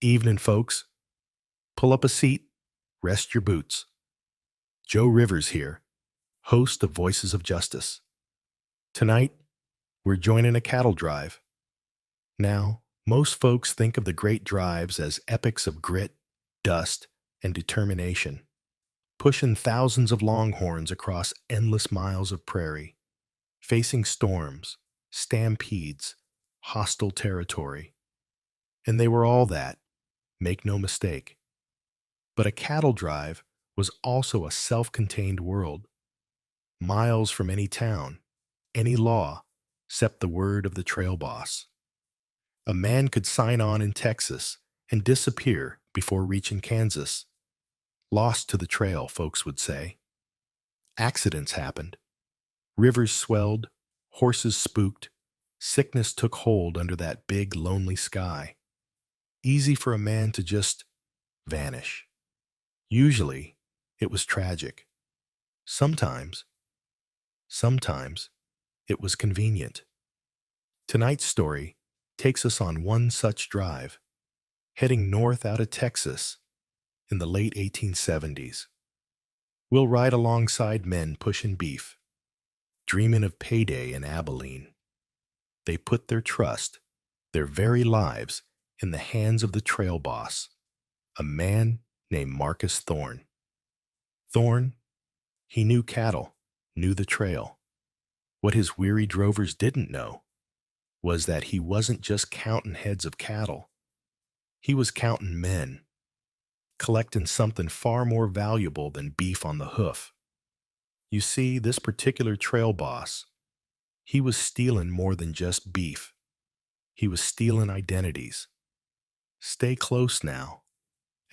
Evening, folks. Pull up a seat, rest your boots. Joe Rivers here, host of Voices of Justice. Tonight, we're joining a cattle drive. Now, most folks think of the great drives as epics of grit, dust, and determination, pushing thousands of longhorns across endless miles of prairie, facing storms, stampedes, hostile territory. And they were all that, make no mistake. But a cattle drive was also a self-contained world, miles from any town, any law, except the word of the trail boss. A man could sign on in Texas and disappear before reaching Kansas. Lost to the trail, folks would say. Accidents happened. Rivers swelled, horses spooked, sickness took hold under that big, lonely sky. Easy for a man to just vanish. Usually, it was tragic. Sometimes, it was convenient. Tonight's story takes us on one such drive, heading north out of Texas in the late 1870s. We'll ride alongside men pushing beef, dreaming of payday in Abilene. They put their trust, their very lives, in the hands of the trail boss, a man named Marcus Thorne. Thorne, he knew cattle, knew the trail. What his weary drovers didn't know was that he wasn't just counting heads of cattle. He was counting men, collecting something far more valuable than beef on the hoof. You see, this particular trail boss, he was stealing more than just beef. He was stealing identities. Stay close now,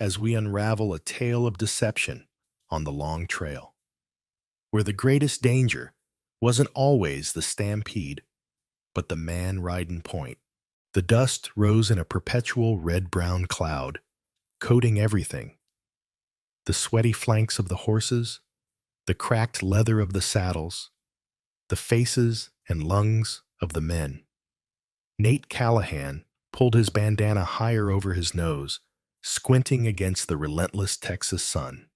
as we unravel a tale of deception on the long trail, where the greatest danger wasn't always the stampede, but the man riding point. The dust rose in a perpetual red-brown cloud, coating everything. The sweaty flanks of the horses, the cracked leather of the saddles, the faces and lungs of the men. Nate Callahan pulled his bandana higher over his nose, squinting against the relentless Texas sun.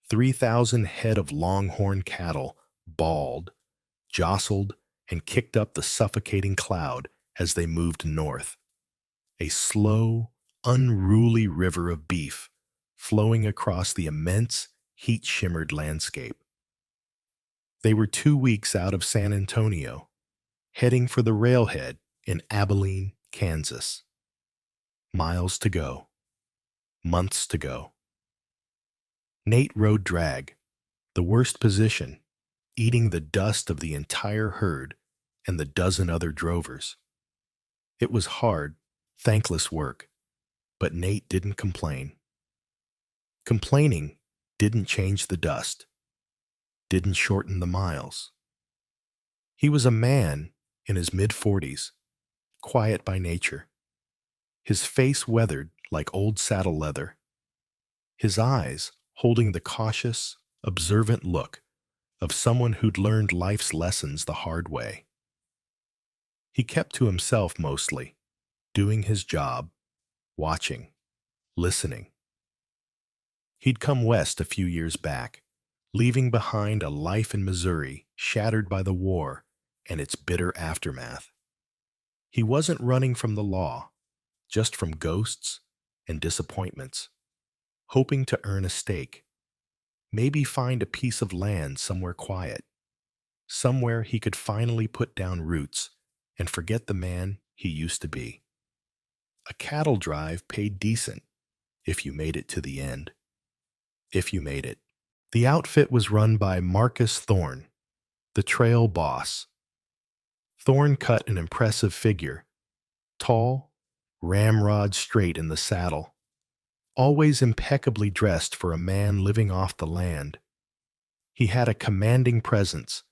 3,000 head of longhorn cattle bawled, jostled, and kicked up the suffocating cloud as they moved north. A slow, unruly river of beef flowing across the immense, heat-shimmered landscape. They were 2 weeks out of San Antonio, heading for the railhead in Abilene, Kansas. Miles to go. Months to go. Nate rode drag, the worst position, eating the dust of the entire herd and the dozen other drovers. It was hard, thankless work, but Nate didn't complain. Complaining didn't change the dust, didn't shorten the miles. He was a man in his mid-40s, quiet by nature, his face weathered like old saddle leather, his eyes holding the cautious, observant look of someone who'd learned life's lessons the hard way. He kept to himself mostly, doing his job, watching, listening. He'd come west a few years back, leaving behind a life in Missouri shattered by the war and its bitter aftermath. He wasn't running from the law, just from ghosts and disappointments, hoping to earn a stake, maybe find a piece of land somewhere quiet, somewhere he could finally put down roots and forget the man he used to be. A cattle drive paid decent if you made it to the end. If you made it. The outfit was run by Marcus Thorne, the trail boss. Thorne cut an impressive figure, tall, ramrod straight in the saddle, always impeccably dressed for a man living off the land. He had a commanding presence,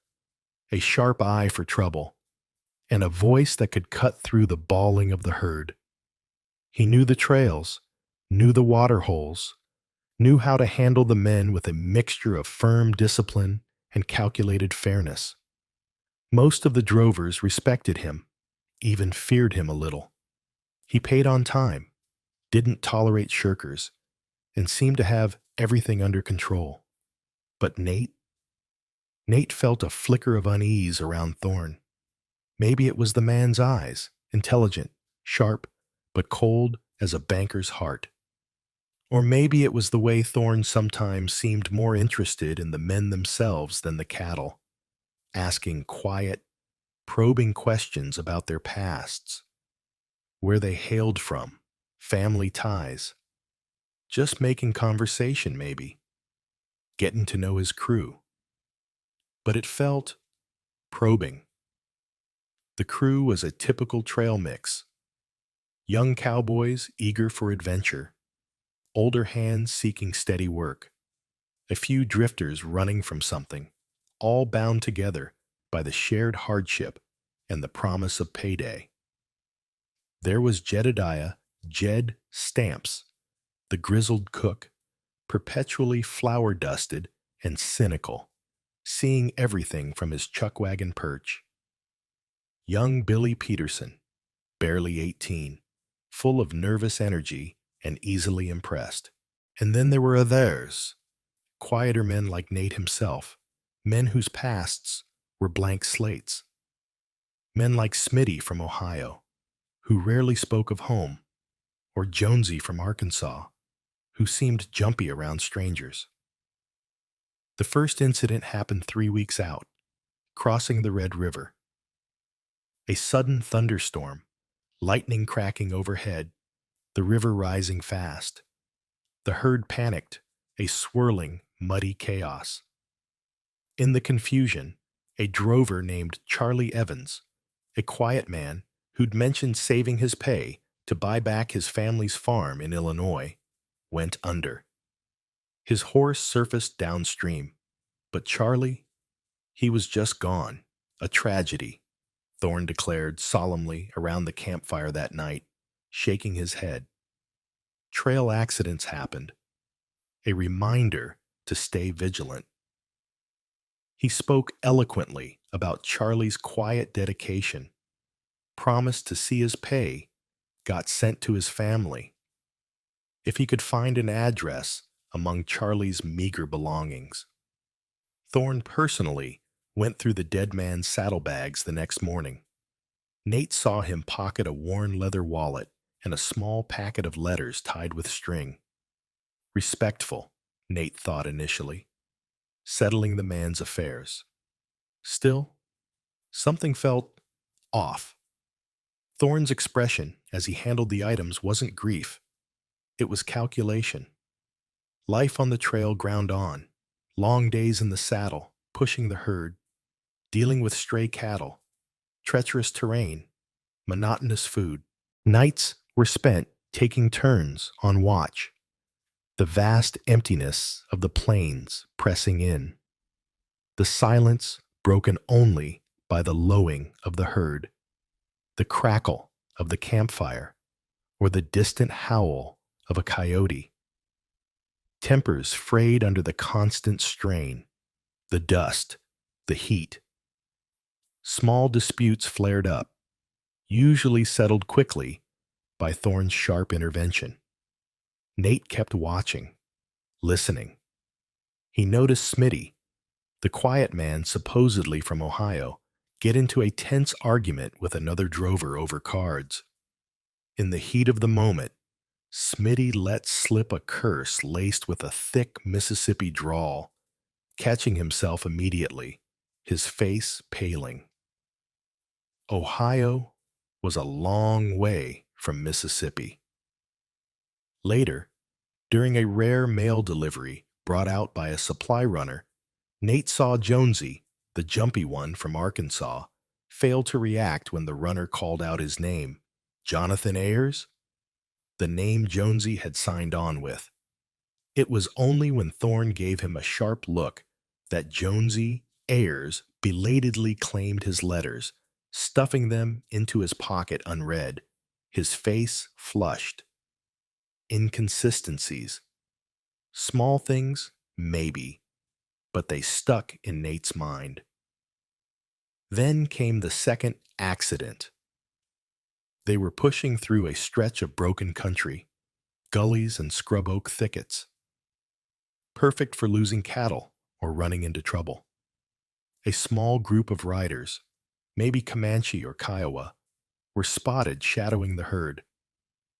a sharp eye for trouble, and a voice that could cut through the bawling of the herd. He knew the trails, knew the water holes, knew how to handle the men with a mixture of firm discipline and calculated fairness. Most of the drovers respected him, even feared him a little. He paid on time, didn't tolerate shirkers, and seemed to have everything under control. But Nate felt a flicker of unease around Thorne. Maybe it was the man's eyes, intelligent, sharp, but cold as a banker's heart. Or maybe it was the way Thorne sometimes seemed more interested in the men themselves than the cattle, asking quiet, probing questions about their pasts, where they hailed from, family ties, just making conversation maybe, getting to know his crew. But it felt probing. The crew was a typical trail mix. Young cowboys eager for adventure, older hands seeking steady work, a few drifters running from something, all bound together by the shared hardship and the promise of payday. There was Jedediah Jed Stamps, the grizzled cook, perpetually flour-dusted and cynical, seeing everything from his chuck-wagon perch. Young Billy Peterson, barely 18, full of nervous energy and easily impressed. And then there were others, quieter men like Nate himself, men whose pasts were blank slates. Men like Smitty from Ohio, who rarely spoke of home, or Jonesy from Arkansas, who seemed jumpy around strangers. The first incident happened 3 weeks out, crossing the Red River. A sudden thunderstorm, lightning cracking overhead, the river rising fast. The herd panicked, a swirling, muddy chaos. In the confusion, a drover named Charlie Evans, a quiet man who'd mentioned saving his pay to buy back his family's farm in Illinois, went under. His horse surfaced downstream, but Charlie, he was just gone, a tragedy, Thorne declared solemnly around the campfire that night, shaking his head. Trail accidents happened, a reminder to stay vigilant. He spoke eloquently about Charlie's quiet dedication, promised to see his pay, got sent to his family. If he could find an address among Charlie's meager belongings. Thorne personally went through the dead man's saddlebags the next morning. Nate saw him pocket a worn leather wallet and a small packet of letters tied with string. Respectful, Nate thought initially, settling the man's affairs. Still, something felt off. Thorne's expression as he handled the items wasn't grief. It was calculation. Life on the trail ground on, long days in the saddle, pushing the herd, dealing with stray cattle, treacherous terrain, monotonous food. Nights were spent taking turns on watch, the vast emptiness of the plains pressing in, the silence broken only by the lowing of the herd, the crackle of the campfire, or the distant howl of a coyote. Tempers frayed under the constant strain, the dust, the heat. Small disputes flared up, usually settled quickly by Thorne's sharp intervention. Nate kept watching, listening. He noticed Smitty, the quiet man supposedly from Ohio, get into a tense argument with another drover over cards. In the heat of the moment, Smitty let slip a curse laced with a thick Mississippi drawl, catching himself immediately, his face paling. Ohio was a long way from Mississippi. Later, during a rare mail delivery brought out by a supply runner, Nate saw Jonesy, the jumpy one from Arkansas, fail to react when the runner called out his name. Jonathan Ayers? The name Jonesy had signed on with. It was only when Thorne gave him a sharp look that Jonesy Ayers belatedly claimed his letters, stuffing them into his pocket unread, his face flushed. Inconsistencies. Small things, maybe, but they stuck in Nate's mind. Then came the second accident. They were pushing through a stretch of broken country, gullies and scrub oak thickets, perfect for losing cattle or running into trouble. A small group of riders, maybe Comanche or Kiowa, were spotted shadowing the herd.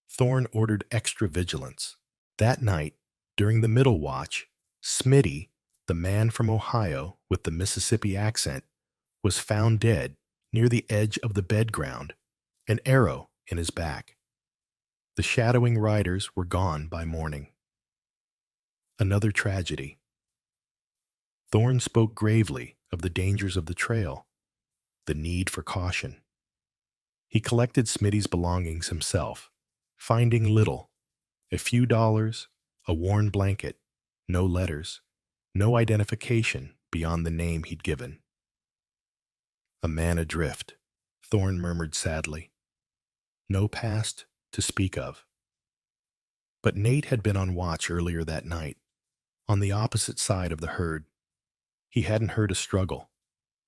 Thorne ordered extra vigilance. That night, during the middle watch, Smitty, the man from Ohio with the Mississippi accent, was found dead near the edge of the bed ground, an arrow in his back. The shadowing riders were gone by morning. Another tragedy. Thorne spoke gravely of the dangers of the trail, the need for caution. He collected Smitty's belongings himself, finding little: a few dollars, a worn blanket, no letters, no identification beyond the name he'd given. A man adrift, Thorne murmured sadly. No past to speak of. But Nate had been on watch earlier that night, on the opposite side of the herd. He hadn't heard a struggle,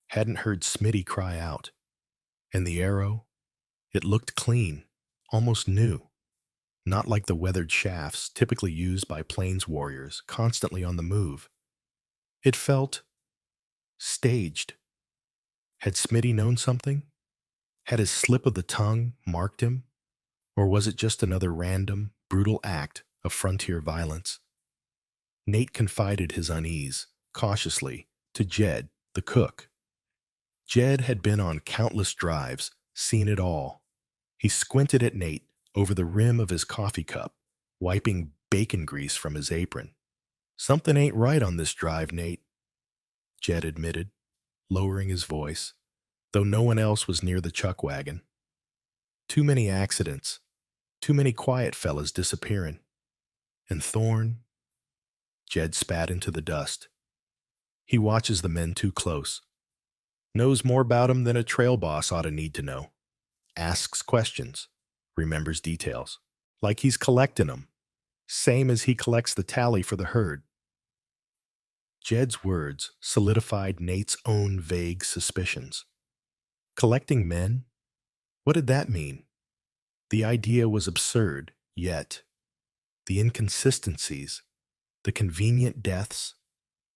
hadn't heard Smitty cry out. And the arrow, it looked clean, almost new, not like the weathered shafts typically used by plains warriors constantly on the move. It felt staged. Had Smitty known something? Had his slip of the tongue marked him? Or was it just another random, brutal act of frontier violence? Nate confided his unease, cautiously, to Jed, the cook. Jed had been on countless drives, seen it all. He squinted at Nate over the rim of his coffee cup, wiping bacon grease from his apron. "Something ain't right on this drive, Nate," Jed admitted, lowering his voice, though no one else was near the chuck wagon. "Too many accidents, too many quiet fellas disappearing. And Thorne," Jed spat into the dust, "he watches the men too close. Knows more about 'em than a trail boss ought to need to know. Asks questions, remembers details, like he's collecting 'em, same as he collects the tally for the herd." Jed's words solidified Nate's own vague suspicions. Collecting men? What did that mean? The idea was absurd, yet the inconsistencies, the convenient deaths,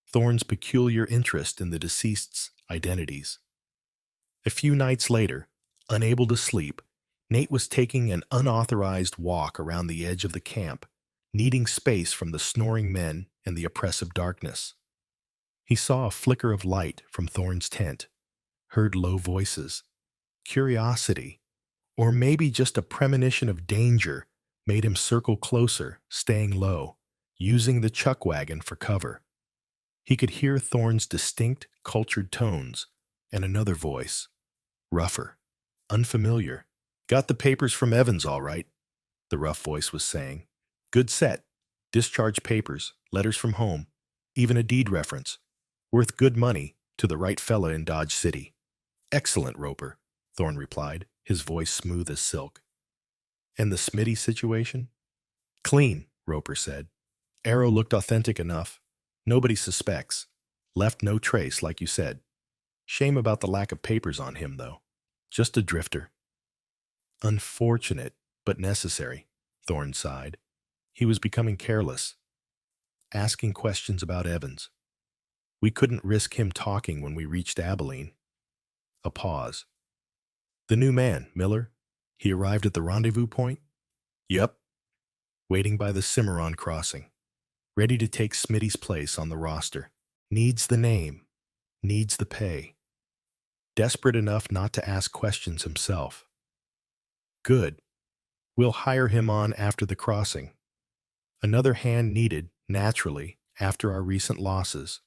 Thorne's peculiar interest in the deceased's identities. A few nights later, unable to sleep, Nate was taking an unauthorized walk around the edge of the camp, needing space from the snoring men and the oppressive darkness. He saw a flicker of light from Thorne's tent, heard low voices. Curiosity, or maybe just a premonition of danger, made him circle closer, staying low, using the chuck wagon for cover. He could hear Thorne's distinct, cultured tones, and another voice, rougher, unfamiliar. "Got the papers from Evans, all right," the rough voice was saying. "Good set. Discharge papers, letters from home, even a deed reference. Worth good money to the right fella in Dodge City." "Excellent, Roper," Thorne replied, his voice smooth as silk. "And the Smitty situation?" "Clean," Roper said. "Arrow looked authentic enough. Nobody suspects. Left no trace, like you said. Shame about the lack of papers on him, though. Just a drifter." "Unfortunate, but necessary," Thorne sighed. He was becoming careless, asking questions about Evans. "We couldn't risk him talking when we reached Abilene." A pause. "The new man, Miller? He arrived at the rendezvous point?" "Yup. Waiting by the Cimarron crossing. Ready to take Smitty's place on the roster. Needs the name. Needs the pay. Desperate enough not to ask questions himself." "Good. We'll hire him on after the crossing. Another hand needed, naturally, after our recent losses."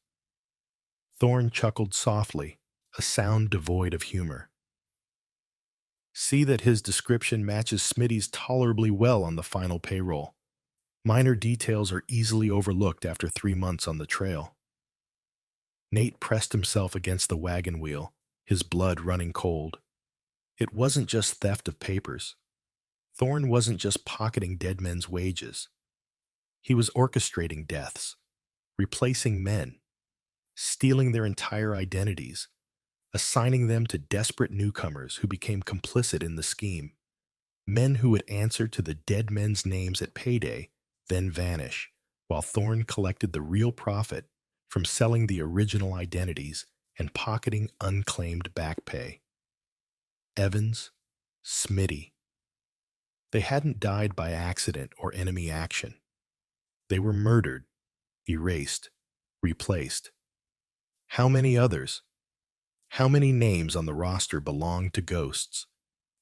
Thorne chuckled softly, a sound devoid of humor. "See that his description matches Smitty's tolerably well on the final payroll. Minor details are easily overlooked after 3 months on the trail." Nate pressed himself against the wagon wheel, his blood running cold. It wasn't just theft of papers. Thorne wasn't just pocketing dead men's wages. He was orchestrating deaths, replacing men, stealing their entire identities, assigning them to desperate newcomers who became complicit in the scheme. Men who would answer to the dead men's names at payday then vanish, while Thorne collected the real profit from selling the original identities and pocketing unclaimed back pay. Evans, Smitty. They hadn't died by accident or enemy action. They were murdered, erased, replaced. How many others? How many names on the roster belonged to ghosts,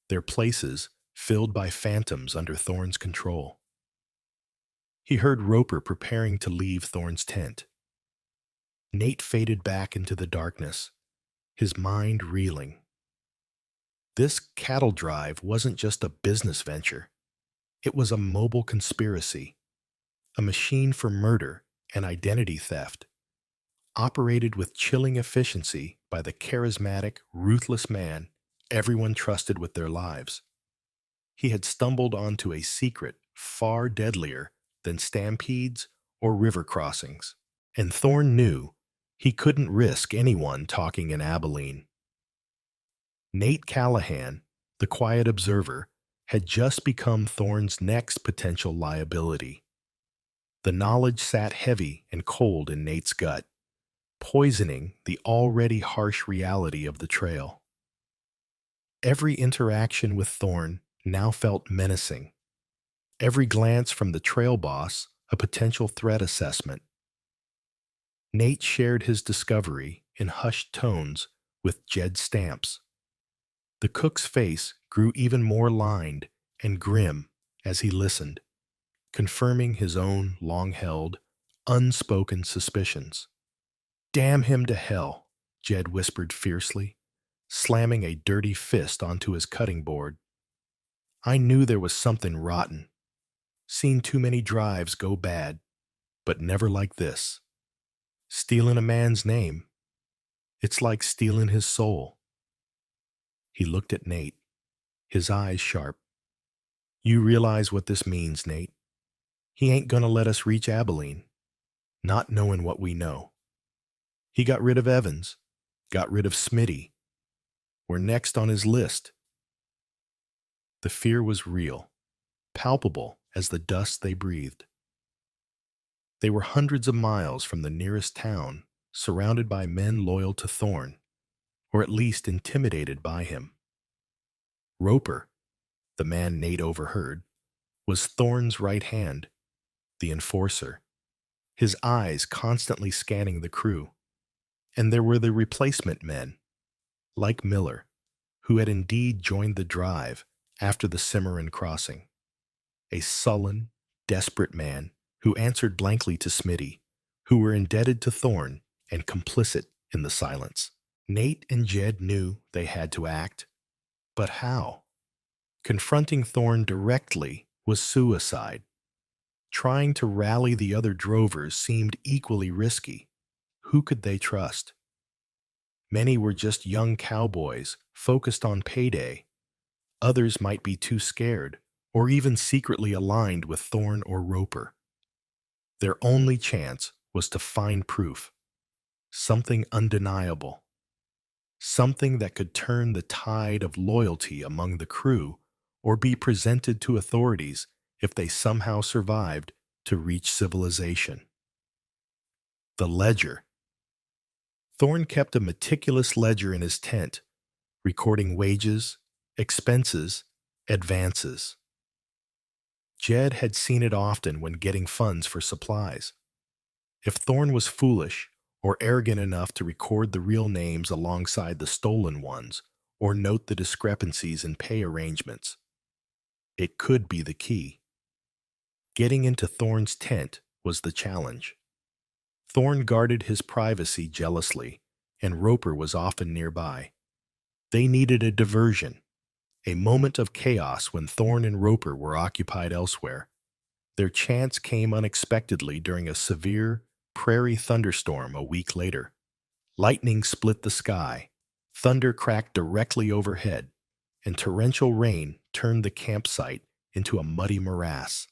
their places filled by phantoms under Thorne's control? He heard Roper preparing to leave Thorne's tent. Nate faded back into the darkness, his mind reeling. This cattle drive wasn't just a business venture. It was a mobile conspiracy, a machine for murder and identity theft, operated with chilling efficiency by the charismatic, ruthless man everyone trusted with their lives. He had stumbled onto a secret far deadlier than stampedes or river crossings, and Thorne knew he couldn't risk anyone talking in Abilene. Nate Callahan, the quiet observer, had just become Thorne's next potential liability. The knowledge sat heavy and cold in Nate's gut, poisoning the already harsh reality of the trail. Every interaction with Thorne now felt menacing. Every glance from the trail boss a potential threat assessment. Nate shared his discovery in hushed tones with Jed Stamps. The cook's face grew even more lined and grim as he listened, confirming his own long-held, unspoken suspicions. "Damn him to hell," Jed whispered fiercely, slamming a dirty fist onto his cutting board. "I knew there was something rotten. Seen too many drives go bad, but never like this. Stealing a man's name. It's like stealing his soul." He looked at Nate, his eyes sharp. "You realize what this means, Nate. He ain't gonna let us reach Abilene, not knowing what we know. He got rid of Evans, got rid of Smitty. We're next on his list." The fear was real, palpable as the dust they breathed. They were hundreds of miles from the nearest town, surrounded by men loyal to Thorne, or at least intimidated by him. Roper, the man Nate overheard, was Thorne's right hand, the enforcer, his eyes constantly scanning the crew. And there were the replacement men, like Miller, who had indeed joined the drive after the Cimarron crossing. A sullen, desperate man who answered blankly to Smitty, who were indebted to Thorne and complicit in the silence. Nate and Jed knew they had to act. But how? Confronting Thorne directly was suicide. Trying to rally the other drovers seemed equally risky. Who could they trust? Many were just young cowboys focused on payday. Others might be too scared, or even secretly aligned with Thorne or Roper. Their only chance was to find proof, something undeniable, something that could turn the tide of loyalty among the crew or be presented to authorities if they somehow survived to reach civilization. The ledger. Thorne kept a meticulous ledger in his tent, recording wages, expenses, advances. Jed had seen it often when getting funds for supplies. If Thorne was foolish or arrogant enough to record the real names alongside the stolen ones or note the discrepancies in pay arrangements, it could be the key. Getting into Thorne's tent was the challenge. Thorne guarded his privacy jealously, and Roper was often nearby. They needed a diversion, a moment of chaos when Thorne and Roper were occupied elsewhere. Their chance came unexpectedly during a severe prairie thunderstorm a week later. Lightning split the sky, thunder cracked directly overhead, and torrential rain turned the campsite into a muddy morass.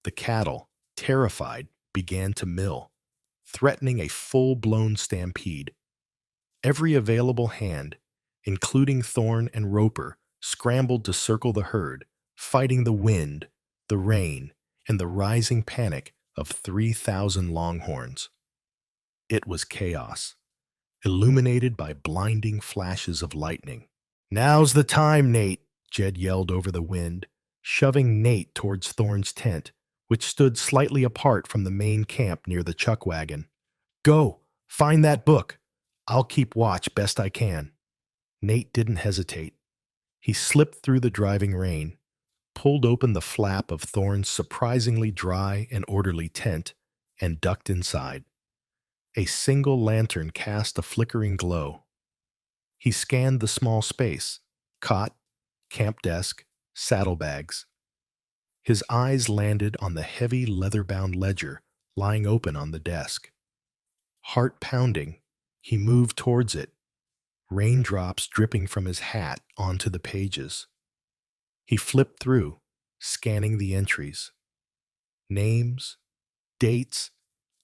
The cattle, terrified, began to mill, threatening a full-blown stampede. Every available hand, including Thorne and Roper, scrambled to circle the herd, fighting the wind, the rain, and the rising panic of 3,000 longhorns. It was chaos, illuminated by blinding flashes of lightning. "Now's the time, Nate," Jed yelled over the wind, shoving Nate towards Thorne's tent, which stood slightly apart from the main camp near the chuck wagon. "Go, find that book. I'll keep watch best I can." Nate didn't hesitate. He slipped through the driving rain, pulled open the flap of Thorne's surprisingly dry and orderly tent, and ducked inside. A single lantern cast a flickering glow. He scanned the small space: cot, camp desk, saddlebags. His eyes landed on the heavy leather-bound ledger lying open on the desk. Heart pounding, he moved towards it, raindrops dripping from his hat onto the pages. He flipped through, scanning the entries. Names, dates,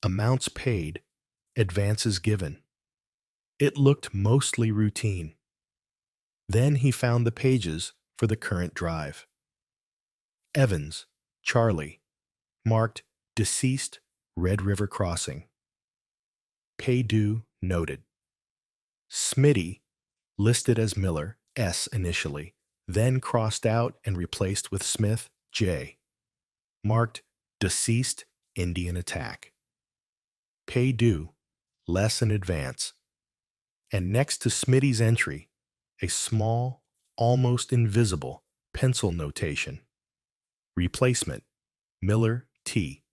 amounts paid, advances given. It looked mostly routine. Then he found the pages for the current drive. Evans, Charlie, marked deceased, Red River Crossing. Pay due noted. Smitty, listed as Miller, S initially, then crossed out and replaced with Smith, J, marked deceased, Indian attack. Pay due, less in advance. And next to Smitty's entry, a small, almost invisible pencil notation. Replacement, Miller, T,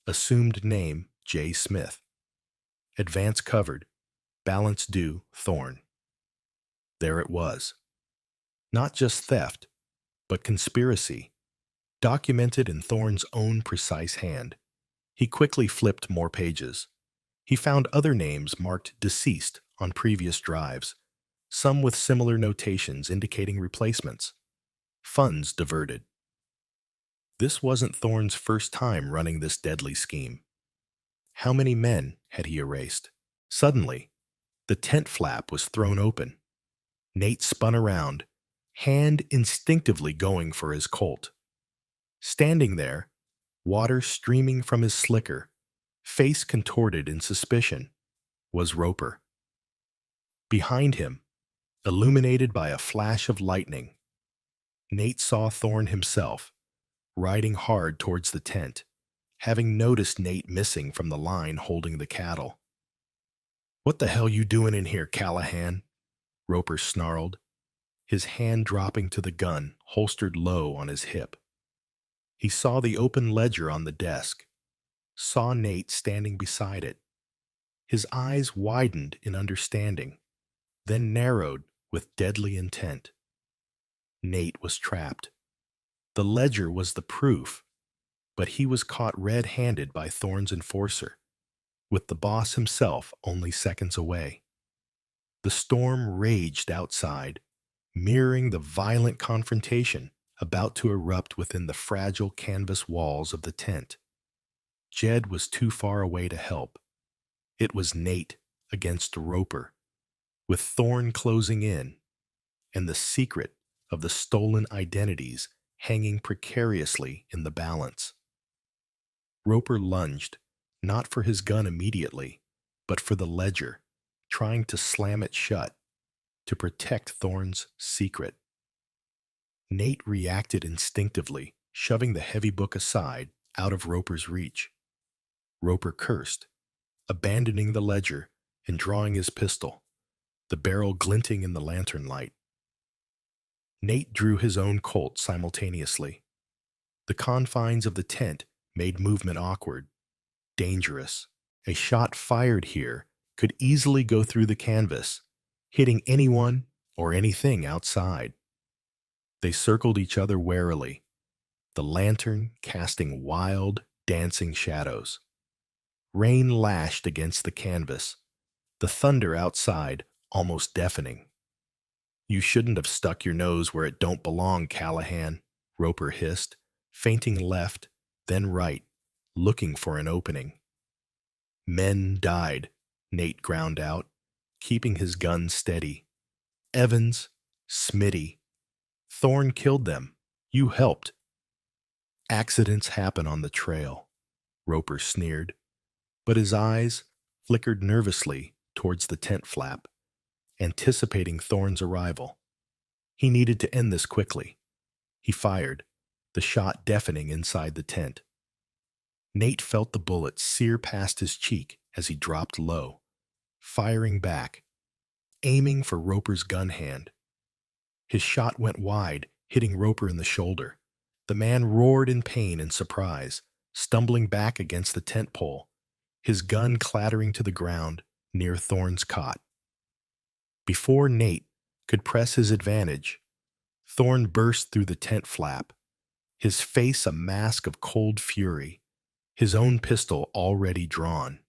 assumed name, J. Smith. Advance covered, balance due, Thorne. There it was. Not just theft, but conspiracy, documented in Thorne's own precise hand. He quickly flipped more pages. He found other names marked deceased on previous drives, some with similar notations indicating replacements. Funds diverted. This wasn't Thorne's first time running this deadly scheme. How many men had he erased? Suddenly, the tent flap was thrown open. Nate spun around, hand instinctively going for his Colt. Standing there, water streaming from his slicker, face contorted in suspicion, was Roper. Behind him, illuminated by a flash of lightning, Nate saw Thorne himself, riding hard towards the tent, having noticed Nate missing from the line holding the cattle. "What the hell you doing in here, Callahan?" Roper snarled, his hand dropping to the gun holstered low on his hip. He saw the open ledger on the desk, saw Nate standing beside it. His eyes widened in understanding, then narrowed with deadly intent. Nate was trapped. The ledger was the proof, but he was caught red-handed by Thorne's enforcer, with the boss himself only seconds away. The storm raged outside, mirroring the violent confrontation about to erupt within the fragile canvas walls of the tent. Jed was too far away to help. It was Nate against Roper, with Thorne closing in, and the secret of the stolen identities hanging precariously in the balance. Roper lunged, not for his gun immediately, but for the ledger, trying to slam it shut, to protect Thorne's secret. Nate reacted instinctively, shoving the heavy book aside, out of Roper's reach. Roper cursed, abandoning the ledger and drawing his pistol, the barrel glinting in the lantern light. Nate drew his own Colt simultaneously. The confines of the tent made movement awkward, dangerous. A shot fired here could easily go through the canvas, hitting anyone or anything outside. They circled each other warily, the lantern casting wild, dancing shadows. Rain lashed against the canvas, the thunder outside almost deafening. "You shouldn't have stuck your nose where it don't belong, Callahan," Roper hissed, feinting left, then right, looking for an opening. "Men died," Nate ground out, keeping his gun steady. "Evans, Smitty. Thorne killed them. You helped." Accidents happen on the trail, Roper sneered, but his eyes flickered nervously towards the tent flap, anticipating Thorne's arrival. He needed to end this quickly. He fired, the shot deafening inside the tent. Nate felt the bullet sear past his cheek as he dropped low, firing back, aiming for Roper's gun hand. His shot went wide, hitting Roper in the shoulder. The man roared in pain and surprise, stumbling back against the tent pole, his gun clattering to the ground near Thorne's cot. Before Nate could press his advantage, Thorne burst through the tent flap, his face a mask of cold fury, his own pistol already drawn.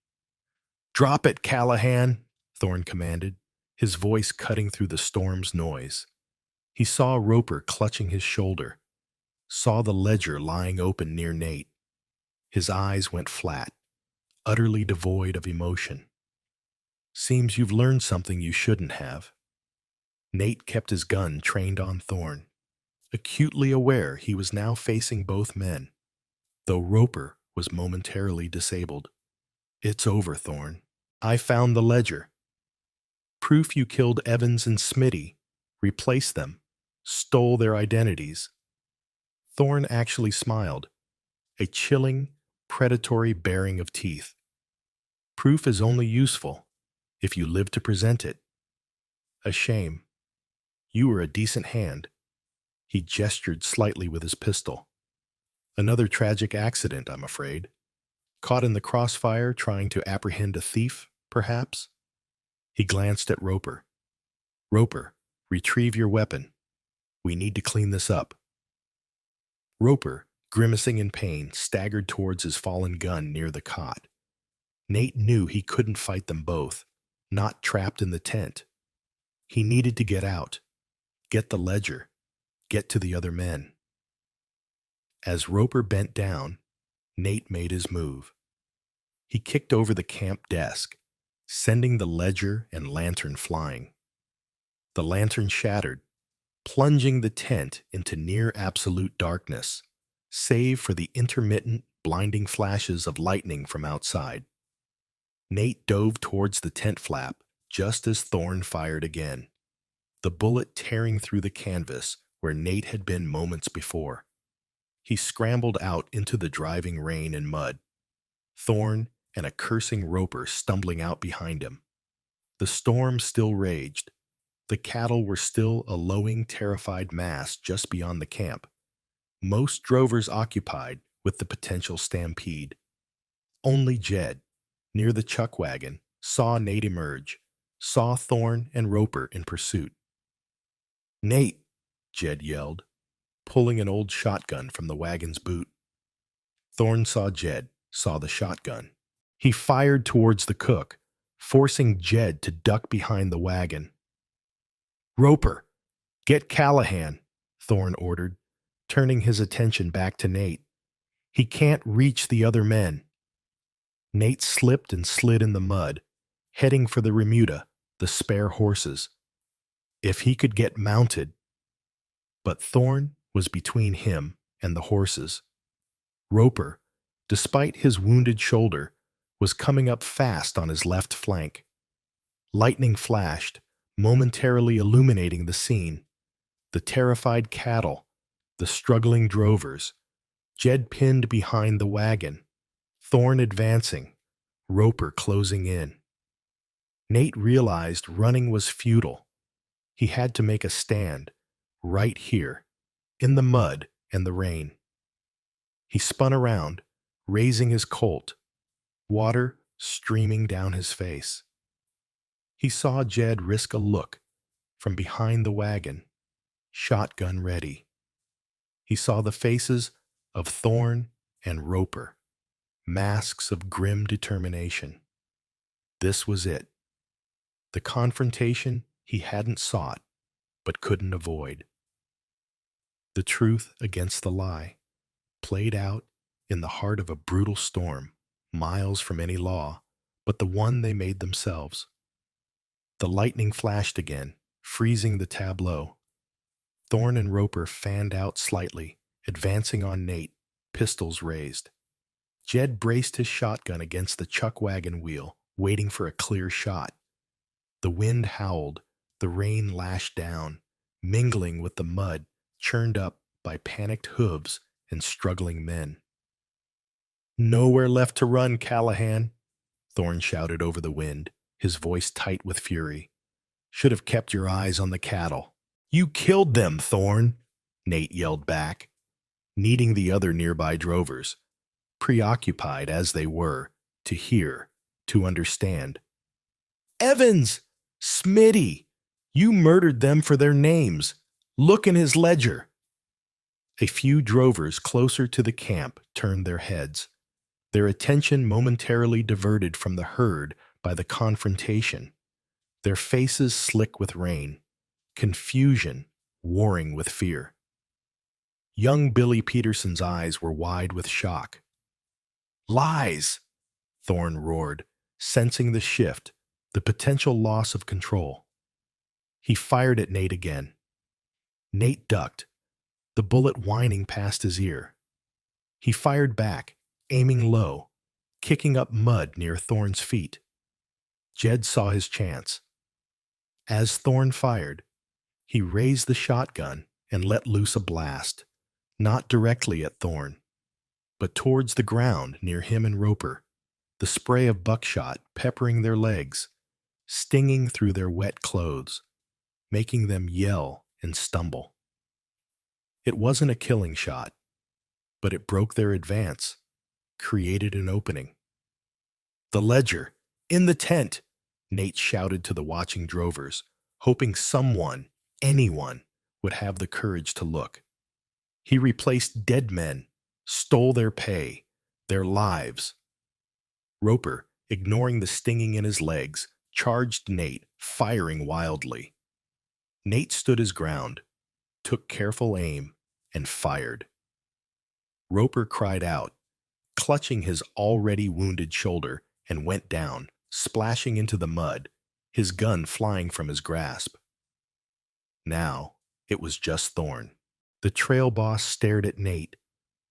"Drop it, Callahan," Thorne commanded, his voice cutting through the storm's noise. He saw Roper clutching his shoulder, saw the ledger lying open near Nate. His eyes went flat, utterly devoid of emotion. "Seems you've learned something you shouldn't have." Nate kept his gun trained on Thorne, acutely aware he was now facing both men, though Roper was momentarily disabled. "It's over, Thorne. I found the ledger. Proof you killed Evans and Smitty, replaced them, stole their identities." Thorne actually smiled, a chilling, predatory baring of teeth. "Proof is only useful if you live to present it. A shame. You were a decent hand." He gestured slightly with his pistol. "Another tragic accident, I'm afraid. Caught in the crossfire trying to apprehend a thief, perhaps?" He glanced at Roper. "Roper, retrieve your weapon. We need to clean this up." Roper, grimacing in pain, staggered towards his fallen gun near the cot. Nate knew he couldn't fight them both, not trapped in the tent. He needed to get out, get the ledger, get to the other men. As Roper bent down, Nate made his move. He kicked over the camp desk, sending the ledger and lantern flying. The lantern shattered, plunging the tent into near absolute darkness, save for the intermittent, blinding flashes of lightning from outside. Nate dove towards the tent flap just as Thorne fired again, the bullet tearing through the canvas where Nate had been moments before. He scrambled out into the driving rain and mud, Thorne and a cursing Roper stumbling out behind him. The storm still raged. The cattle were still a lowing, terrified mass just beyond the camp, most drovers occupied with the potential stampede. Only Jed, near the chuck wagon, saw Nate emerge, saw Thorne and Roper in pursuit. "Nate!" Jed yelled, pulling an old shotgun from the wagon's boot. Thorne saw Jed, saw the shotgun. He fired towards the cook, forcing Jed to duck behind the wagon. "Roper, get Callahan," Thorne ordered, turning his attention back to Nate. "He can't reach the other men." Nate slipped and slid in the mud, heading for the remuda, the spare horses. If he could get mounted. But Thorne was between him and the horses. Roper, despite his wounded shoulder, was coming up fast on his left flank. Lightning flashed, momentarily illuminating the scene. The terrified cattle, the struggling drovers, Jed pinned behind the wagon, Thorne advancing, Roper closing in. Nate realized running was futile. He had to make a stand, right here, in the mud and the rain. He spun around, raising his Colt, water streaming down his face. He saw Jed risk a look from behind the wagon, shotgun ready. He saw the faces of Thorne and Roper, masks of grim determination. This was it. The confrontation he hadn't sought, but couldn't avoid. The truth against the lie, played out in the heart of a brutal storm, miles from any law, but the one they made themselves. The lightning flashed again, freezing the tableau. Thorne and Roper fanned out slightly, advancing on Nate, pistols raised. Jed braced his shotgun against the chuck wagon wheel, waiting for a clear shot. The wind howled, the rain lashed down, mingling with the mud churned up by panicked hooves and struggling men. "Nowhere left to run, Callahan," Thorne shouted over the wind, his voice tight with fury. "Should have kept your eyes on the cattle." "You killed them, Thorne," Nate yelled back, needing the other nearby drovers, preoccupied as they were, to hear, to understand. "Evans! Smitty! You murdered them for their names. Look in his ledger." A few drovers closer to the camp turned their heads, their attention momentarily diverted from the herd by the confrontation, their faces slick with rain, confusion warring with fear. Young Billy Peterson's eyes were wide with shock. "Lies!" Thorne roared, sensing the shift, the potential loss of control. He fired at Nate again. Nate ducked, the bullet whining past his ear. He fired back, aiming low, kicking up mud near Thorne's feet. Jed saw his chance. As Thorne fired, he raised the shotgun and let loose a blast, not directly at Thorne, but towards the ground near him and Roper, the spray of buckshot peppering their legs, stinging through their wet clothes, making them yell and stumble. It wasn't a killing shot, but it broke their advance, created an opening. "The ledger! In the tent!" Nate shouted to the watching drovers, hoping someone, anyone, would have the courage to look. He replaced dead men, stole their pay, their lives. Roper, ignoring the stinging in his legs, charged Nate, firing wildly. Nate stood his ground, took careful aim, and fired. Roper cried out, clutching his already wounded shoulder, and went down, splashing into the mud, his gun flying from his grasp. Now it was just Thorne. The trail boss stared at Nate,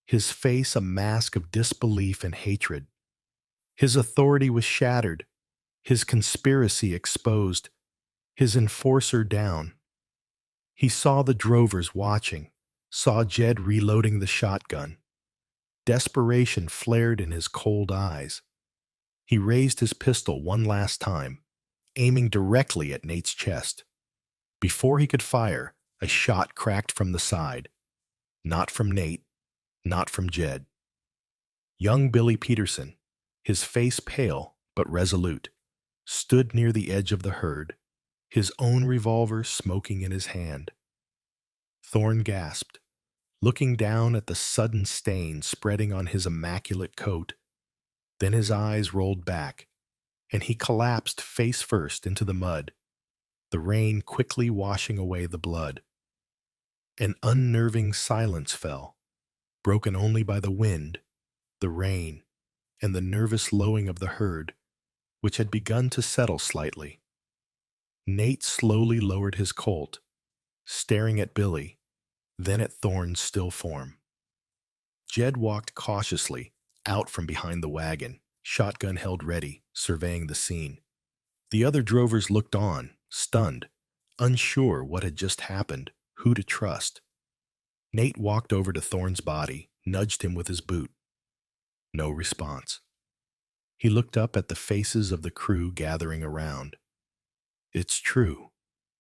his face a mask of disbelief and hatred. His authority was shattered, his conspiracy exposed, his enforcer down. He saw the drovers watching, saw Jed reloading the shotgun. Desperation flared in his cold eyes. He raised his pistol one last time, aiming directly at Nate's chest. Before he could fire, a shot cracked from the side. Not from Nate, not from Jed. Young Billy Peterson, his face pale but resolute, stood near the edge of the herd, his own revolver smoking in his hand. Thorne gasped, looking down at the sudden stain spreading on his immaculate coat. Then his eyes rolled back, and he collapsed face first into the mud, the rain quickly washing away the blood. An unnerving silence fell, broken only by the wind, the rain, and the nervous lowing of the herd, which had begun to settle slightly. Nate slowly lowered his Colt, staring at Billy, then at Thorne's still form. Jed walked cautiously out from behind the wagon, shotgun held ready, surveying the scene. The other drovers looked on, stunned, unsure what had just happened, who to trust. Nate walked over to Thorne's body, nudged him with his boot. No response. He looked up at the faces of the crew gathering around. "It's true,"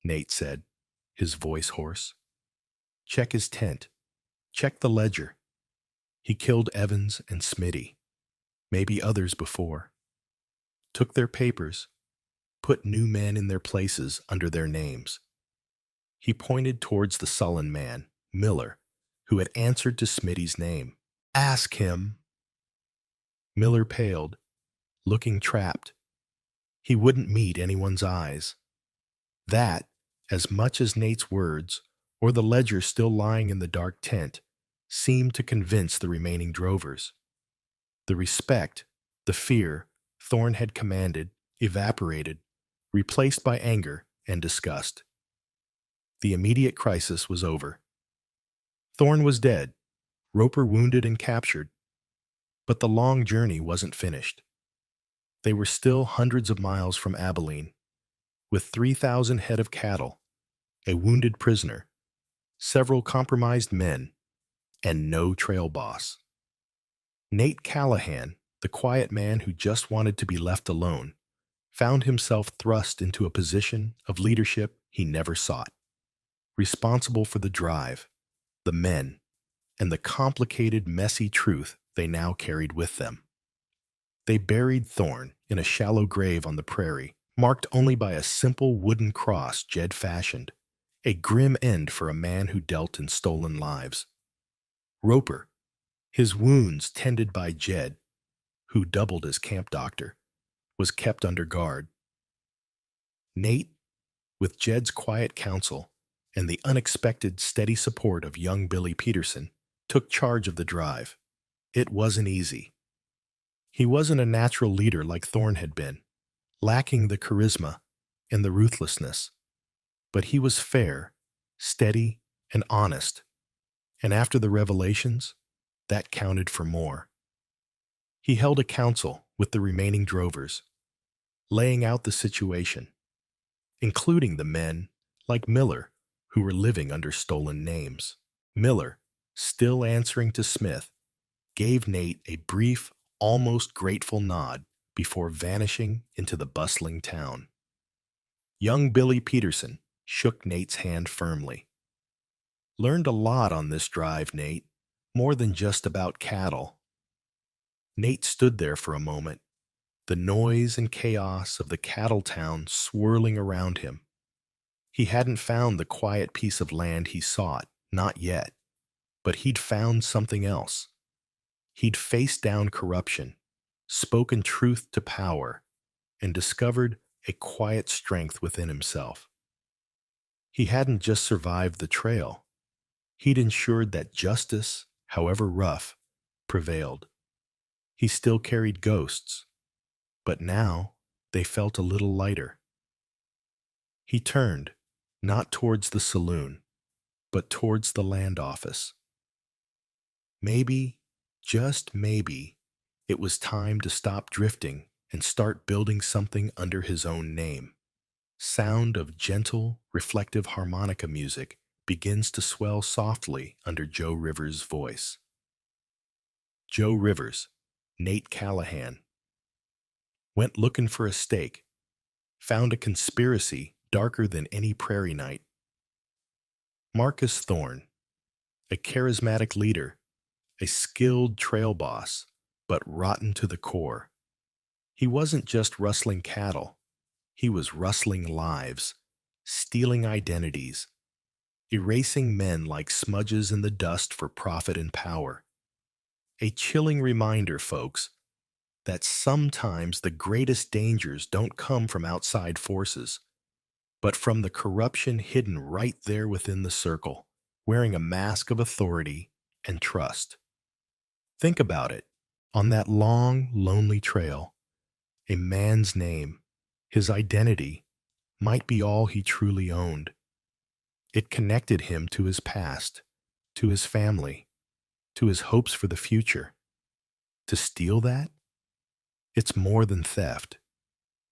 Nate said, his voice hoarse. "Check his tent. Check the ledger. He killed Evans and Smitty, maybe others before. Took their papers, put new men in their places under their names." He pointed towards the sullen man, Miller, who had answered to Smitty's name. "Ask him." Miller paled, looking trapped. He wouldn't meet anyone's eyes. That, as much as Nate's words, or the ledger still lying in the dark tent, seemed to convince the remaining drovers. The respect, the fear Thorne had commanded evaporated, replaced by anger and disgust. The immediate crisis was over. Thorne was dead, Roper wounded and captured, but the long journey wasn't finished. They were still hundreds of miles from Abilene, with 3,000 head of cattle, a wounded prisoner, several compromised men, and no trail boss. Nate Callahan, the quiet man who just wanted to be left alone, found himself thrust into a position of leadership he never sought, responsible for the drive, the men, and the complicated, messy truth they now carried with them. They buried Thorne in a shallow grave on the prairie, marked only by a simple wooden cross Jed fashioned, a grim end for a man who dealt in stolen lives. Roper, his wounds tended by Jed, who doubled as camp doctor, was kept under guard. Nate, with Jed's quiet counsel and the unexpected steady support of young Billy Peterson, took charge of the drive. It wasn't easy. He wasn't a natural leader like Thorne had been, lacking the charisma and the ruthlessness. But he was fair, steady, and honest. And after the revelations, that counted for more. He held a council with the remaining drovers, laying out the situation, including the men like Miller who were living under stolen names. Miller, still answering to Smith, gave Nate a brief, almost grateful nod before vanishing into the bustling town. Young Billy Peterson shook Nate's hand firmly. Learned a lot on this drive, Nate, more than just about cattle. Nate stood there for a moment, the noise and chaos of the cattle town swirling around him. He hadn't found the quiet piece of land he sought, not yet, but he'd found something else. He'd faced down corruption, spoken truth to power, and discovered a quiet strength within himself. He hadn't just survived the trail. He'd ensured that justice, however rough, prevailed. He still carried ghosts, but now they felt a little lighter. He turned, not towards the saloon, but towards the land office. Maybe, just maybe, it was time to stop drifting and start building something under his own name. Sound of gentle, reflective harmonica music begins to swell softly under Joe Rivers' voice. Joe Rivers, Nate Callahan, went looking for a stake, found a conspiracy darker than any prairie night. Marcus Thorne, a charismatic leader, a skilled trail boss, but rotten to the core. He wasn't just rustling cattle, he was rustling lives, stealing identities, erasing men like smudges in the dust for profit and power. A chilling reminder, folks, that sometimes the greatest dangers don't come from outside forces, but from the corruption hidden right there within the circle, wearing a mask of authority and trust. Think about it. On that long, lonely trail, a man's name, his identity, might be all he truly owned. It connected him to his past, to his family, to his hopes for the future. To steal that? It's more than theft.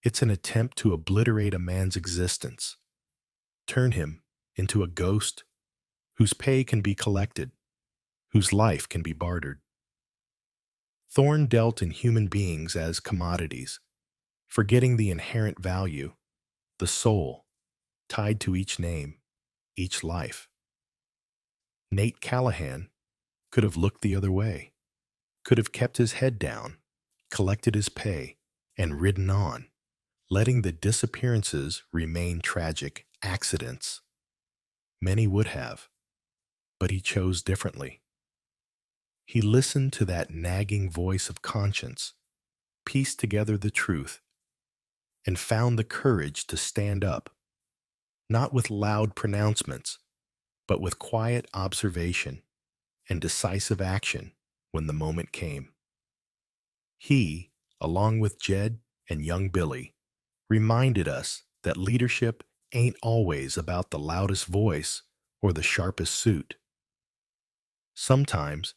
It's an attempt to obliterate a man's existence, turn him into a ghost whose pay can be collected, whose life can be bartered. Thorne dealt in human beings as commodities, forgetting the inherent value, the soul, tied to each name, each life. Nate Callahan could have looked the other way, could have kept his head down, collected his pay, and ridden on, letting the disappearances remain tragic accidents. Many would have, but he chose differently. He listened to that nagging voice of conscience, pieced together the truth, and found the courage to stand up, not with loud pronouncements, but with quiet observation and decisive action when the moment came. He, along with Jed and young Billy, reminded us that leadership ain't always about the loudest voice or the sharpest suit. Sometimes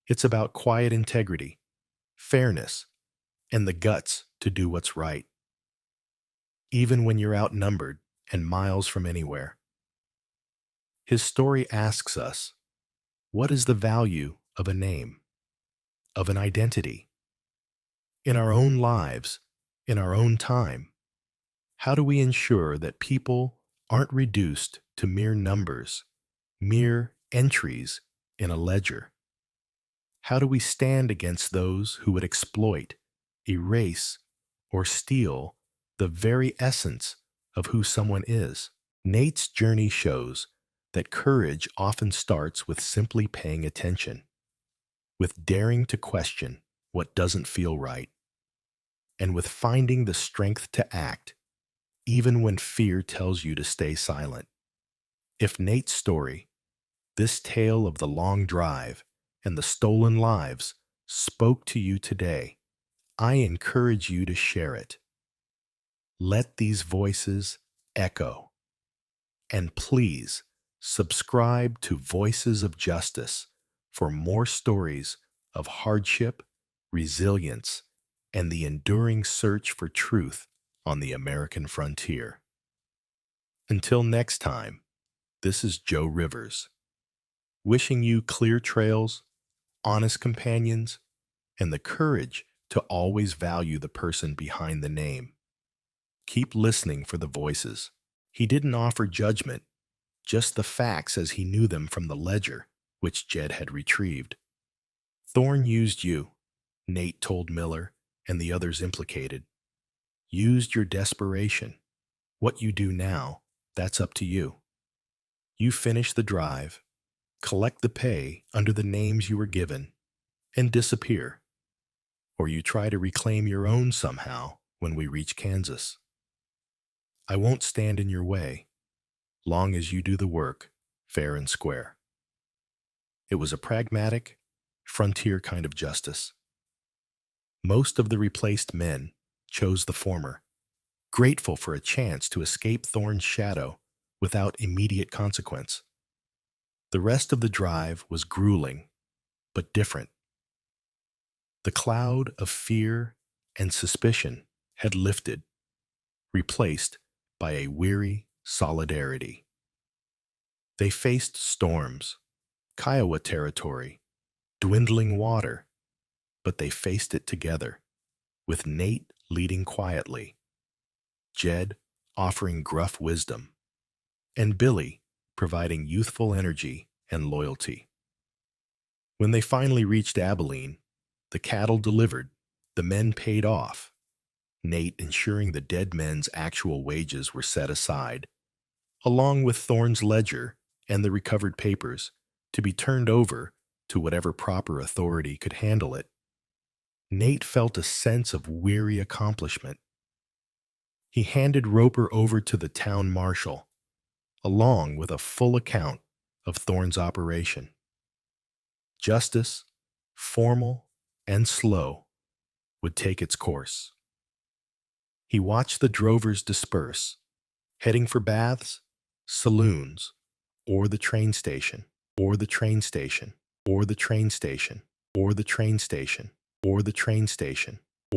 It's about quiet integrity, fairness, and the guts to do what's right, even when you're outnumbered and miles from anywhere. His story asks us, what is the value of a name, of an identity? In our own lives, in our own time, how do we ensure that people aren't reduced to mere numbers, mere entries in a ledger? How do we stand against those who would exploit, erase, or steal the very essence of who someone is? Nate's journey shows that courage often starts with simply paying attention, with daring to question what doesn't feel right, and with finding the strength to act even when fear tells you to stay silent. If Nate's story, this tale of the long drive and the stolen lives, spoke to you today, I encourage you to share it. Let these voices echo. And please subscribe to Voices of Justice for more stories of hardship, resilience, and the enduring search for truth on the American frontier. Until next time, this is Joe Rivers, wishing you clear trails, honest companions, and the courage to always value the person behind the name. Keep listening for the voices. He didn't offer judgment, just the facts as he knew them from the ledger, which Jed had retrieved. Thorne used you, Nate told Miller and the others implicated. Used your desperation. What you do now, that's up to you. You finish the drive, collect the pay under the names you were given, and disappear. Or you try to reclaim your own somehow when we reach Kansas. I won't stand in your way, long as you do the work, fair and square. It was a pragmatic, frontier kind of justice. Most of the replaced men chose the former, grateful for a chance to escape Thorne's shadow without immediate consequence. The rest of the drive was grueling, but different. The cloud of fear and suspicion had lifted, replaced by a weary solidarity. They faced storms, Kiowa territory, dwindling water, but they faced it together, with Nate leading quietly, Jed offering gruff wisdom, and Billy providing youthful energy and loyalty. When they finally reached Abilene, the cattle delivered, the men paid off, Nate ensuring the dead men's actual wages were set aside, along with Thorne's ledger and the recovered papers, to be turned over to whatever proper authority could handle it. Nate felt a sense of weary accomplishment. He handed Roper over to the town marshal, along with a full account of Thorne's operation. Justice, formal and slow, would take its course. He watched the drovers disperse, heading for baths, saloons, or the train station, or the train station, or the train station, or the train station, or the train station.